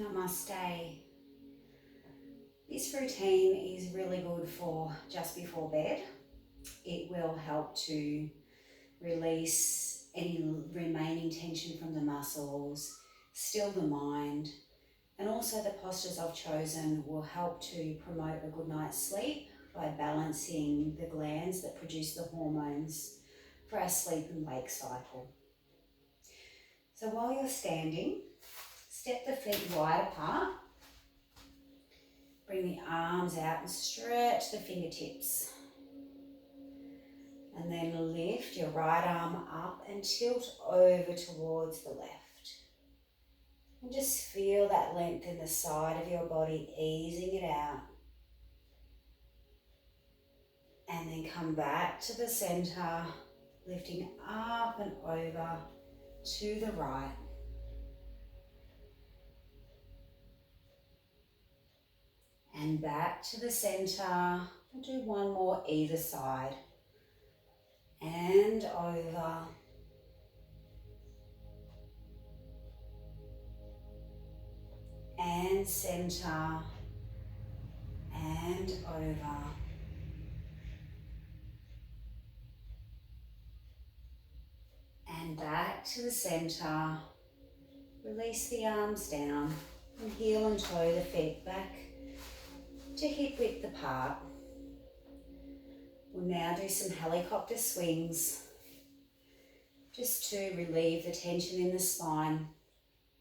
Namaste. This routine is really good for just before bed. It will help to release any remaining tension from the muscles, still the mind, and also the postures I've chosen will help to promote a good night's sleep by balancing the glands that produce the hormones for our sleep and wake cycle. So while you're standing, step the feet wide apart. Bring the arms out and stretch the fingertips. And then lift your right arm up and tilt over towards the left. And just feel that length in the side of your body, easing it out. And then come back to the center, lifting up and over to the right. And back to the center. We'll do one more either side. And over. And center. And over. And back to the center. Release the arms down and heel and toe the feet back to hip width apart. We'll now do some helicopter swings just to relieve the tension in the spine,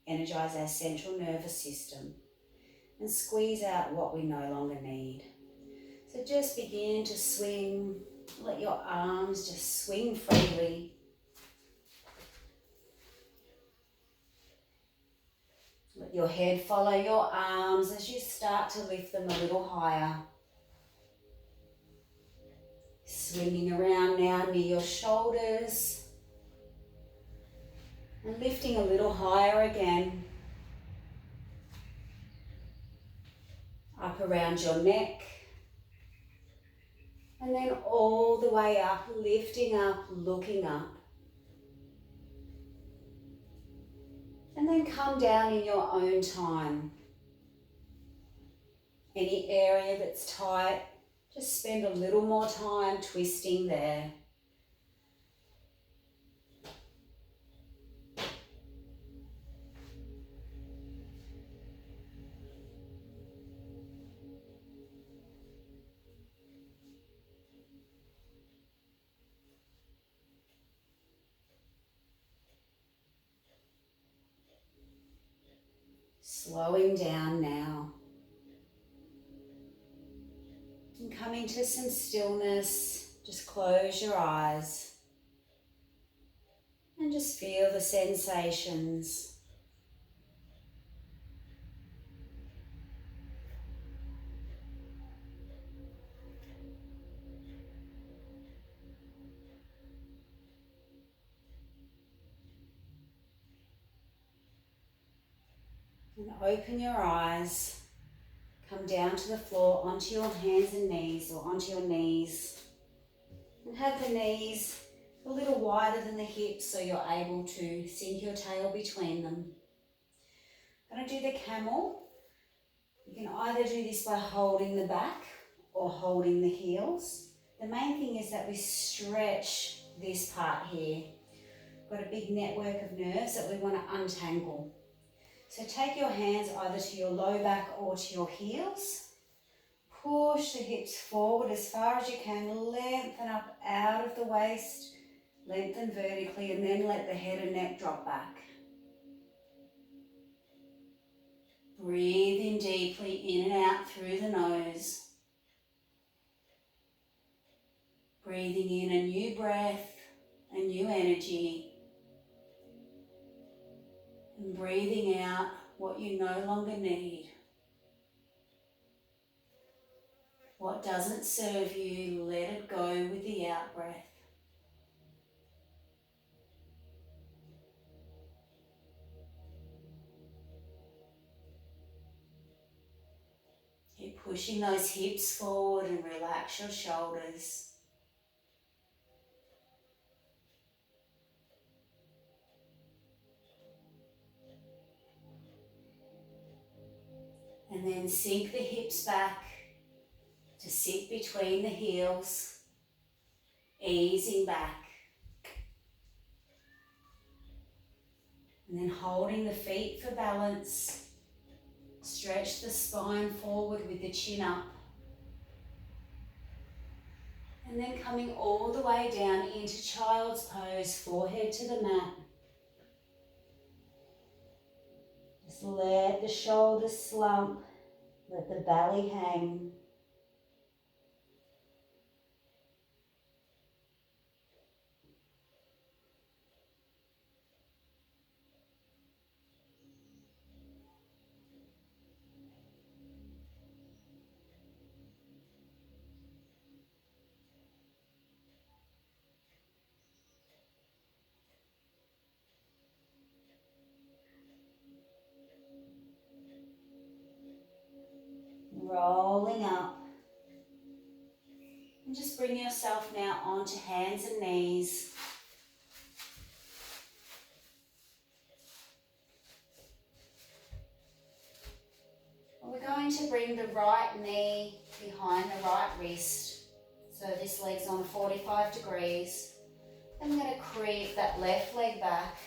energize our central nervous system and squeeze out what we no longer need. So just begin to swing, let your arms just swing freely. Let your head follow your arms as you start to lift them a little higher. Swinging around now near your shoulders. And lifting a little higher again. Up around your neck. And then all the way up, lifting up, looking up. And then come down in your own time. Any area that's tight, just spend a little more time twisting there. Slowing down now. And coming to some stillness, just close your eyes. And just feel the sensations. And open your eyes. Come down to the floor, onto your hands and knees, or onto your knees. And have the knees a little wider than the hips so you're able to sink your tail between them. I'm going to do the camel. You can either do this by holding the back or holding the heels. The main thing is that we stretch this part here. We've got a big network of nerves that we want to untangle. So take your hands either to your low back or to your heels. Push the hips forward as far as you can. Lengthen up out of the waist. Lengthen vertically and then let the head and neck drop back. Breathe in deeply, in and out through the nose. Breathing in a new breath, a new energy. And breathing out what you no longer need. What doesn't serve you, let it go with the out breath. Keep pushing those hips forward and relax your shoulders. And then sink the hips back to sit between the heels, easing back. And then holding the feet for balance, stretch the spine forward with the chin up. And then coming all the way down into child's pose, forehead to the mat. Just let the shoulders slump, let the belly hang. Rolling up. And just bring yourself now onto hands and knees. We're going to bring the right knee behind the right wrist. So this leg's on 45 degrees. I'm going to creep that left leg back.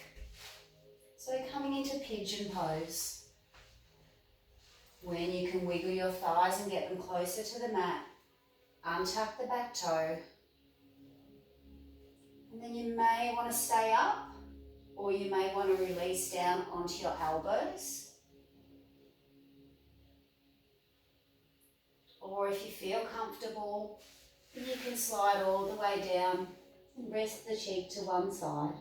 So coming into pigeon pose. When you can wiggle your thighs and get them closer to the mat. Untuck the back toe. And then you may want to stay up, or you may want to release down onto your elbows. Or if you feel comfortable, then you can slide all the way down and rest the cheek to one side.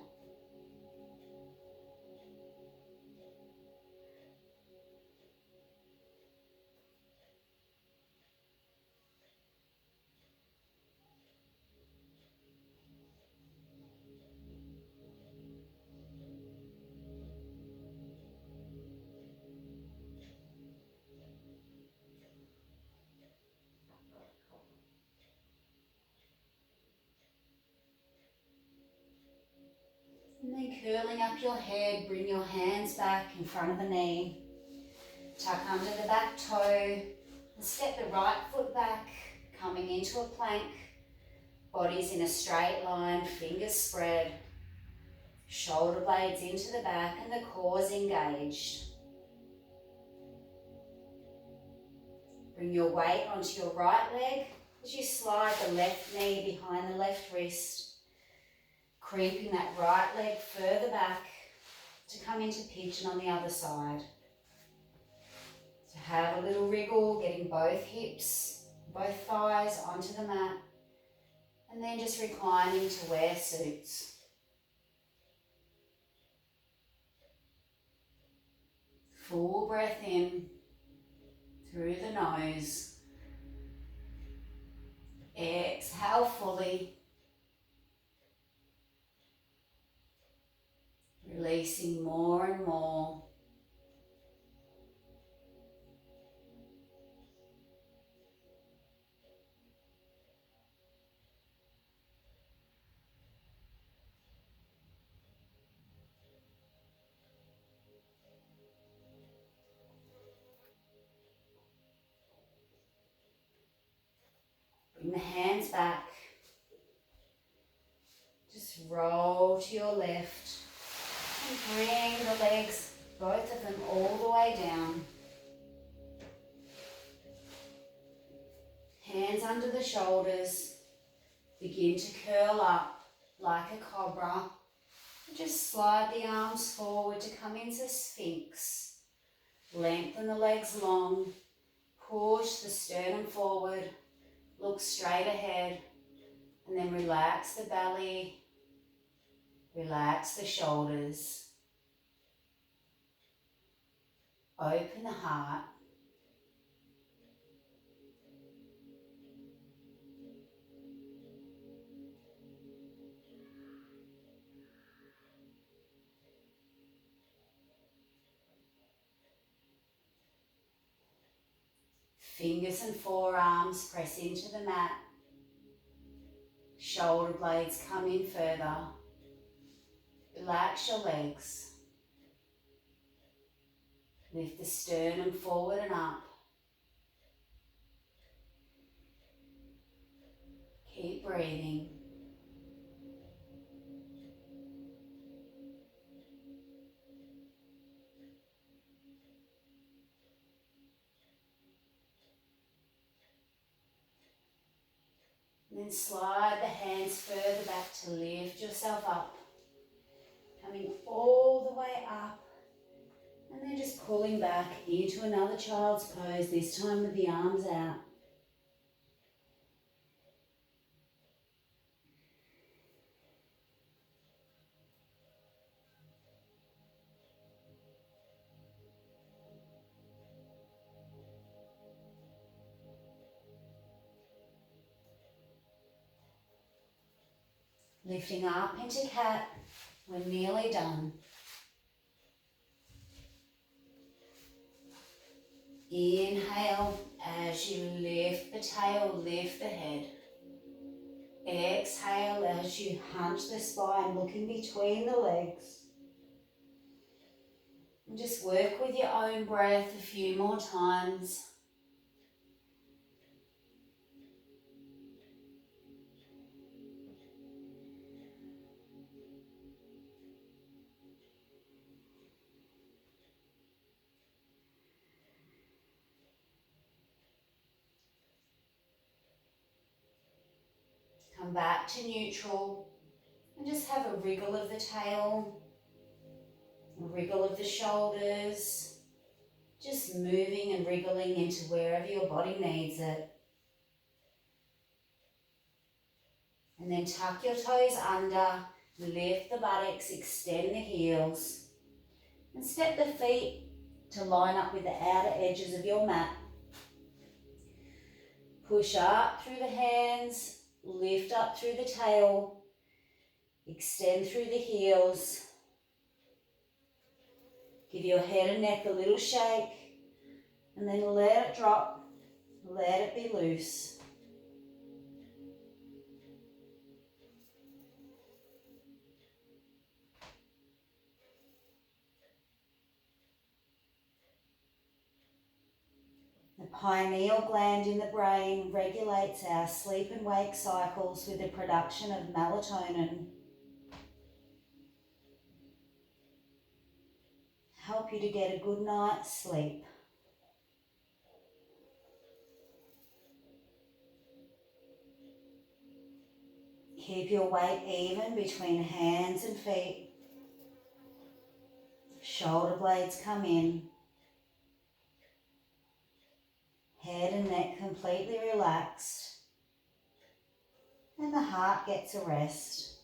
And then curling up your head, bring your hands back in front of the knee. Tuck under the back toe and step the right foot back, coming into a plank. Body's in a straight line, fingers spread. Shoulder blades into the back and the core's engaged. Bring your weight onto your right leg as you slide the left knee behind the left wrist. Creeping that right leg further back to come into pigeon on the other side. So have a little wriggle, getting both hips, both thighs onto the mat. And then just reclining to where suits. Full breath in through the nose. Exhale fully. Releasing more and more. Bring the hands back. Just roll to your left. And bring the legs, both of them, all the way down. Hands under the shoulders. Begin to curl up like a cobra. And just slide the arms forward to come into Sphinx. Lengthen the legs long. Push the sternum forward. Look straight ahead. And then relax the belly. Relax the shoulders. Open the heart. Fingers and forearms press into the mat. Shoulder blades come in further. Relax your legs. Lift the sternum forward and up. Keep breathing. And then slide the hands further back to lift yourself up. Coming all the way up. And then just pulling back into another child's pose, this time with the arms out. Lifting up into cat. We're nearly done. Inhale as you lift the tail, lift the head. Exhale as you hunch the spine, looking between the legs. And just work with your own breath a few more times. Come back to neutral and just have a wriggle of the tail, a wriggle of the shoulders, just moving and wriggling into wherever your body needs it. And then tuck your toes under, lift the buttocks, extend the heels, and step the feet to line up with the outer edges of your mat. Push up through the hands, lift up through the tail, extend through the heels. Give your head and neck a little shake, and then let it drop, let it be loose. The pineal gland in the brain regulates our sleep and wake cycles with the production of melatonin. Help you to get a good night's sleep. Keep your weight even between hands and feet. Shoulder blades come in. Head and neck completely relaxed. And the heart gets a rest.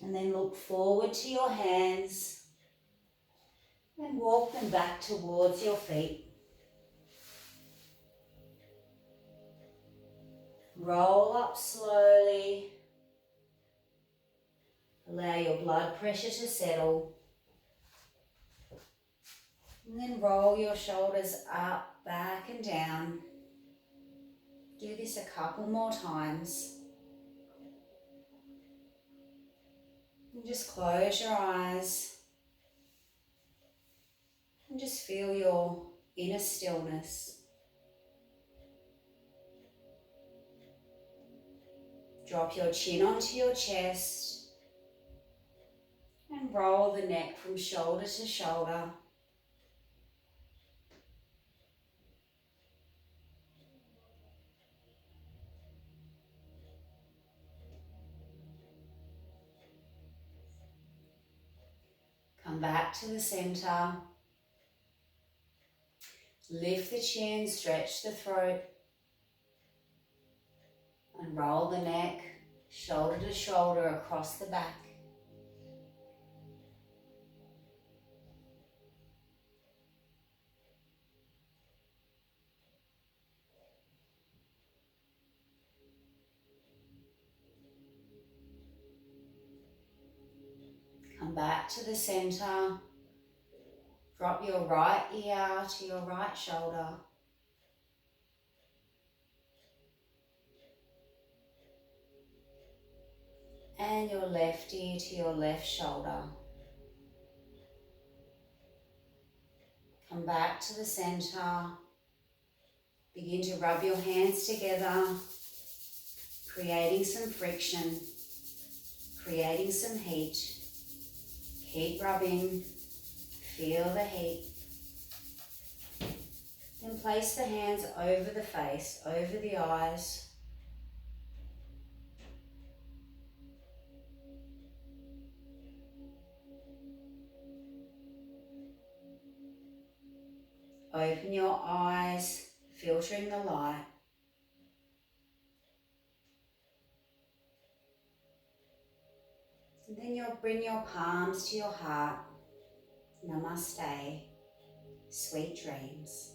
And then look forward to your hands and walk them back towards your feet. Roll up slowly. Allow your blood pressure to settle. And then roll your shoulders up, back and down. Do this a couple more times. And just close your eyes. And just feel your inner stillness. Drop your chin onto your chest. And roll the neck from shoulder to shoulder. Come back to the center. Lift the chin, stretch the throat. And roll the neck, shoulder to shoulder across the back. Come back to the center. Drop your right ear to your right shoulder. And your left ear to your left shoulder. Come back to the center. Begin to rub your hands together, creating some friction, creating some heat. Keep rubbing, feel the heat. Then place the hands over the face, over the eyes. Open your eyes, filtering the light. And then you'll bring your palms to your heart. Namaste. Sweet dreams.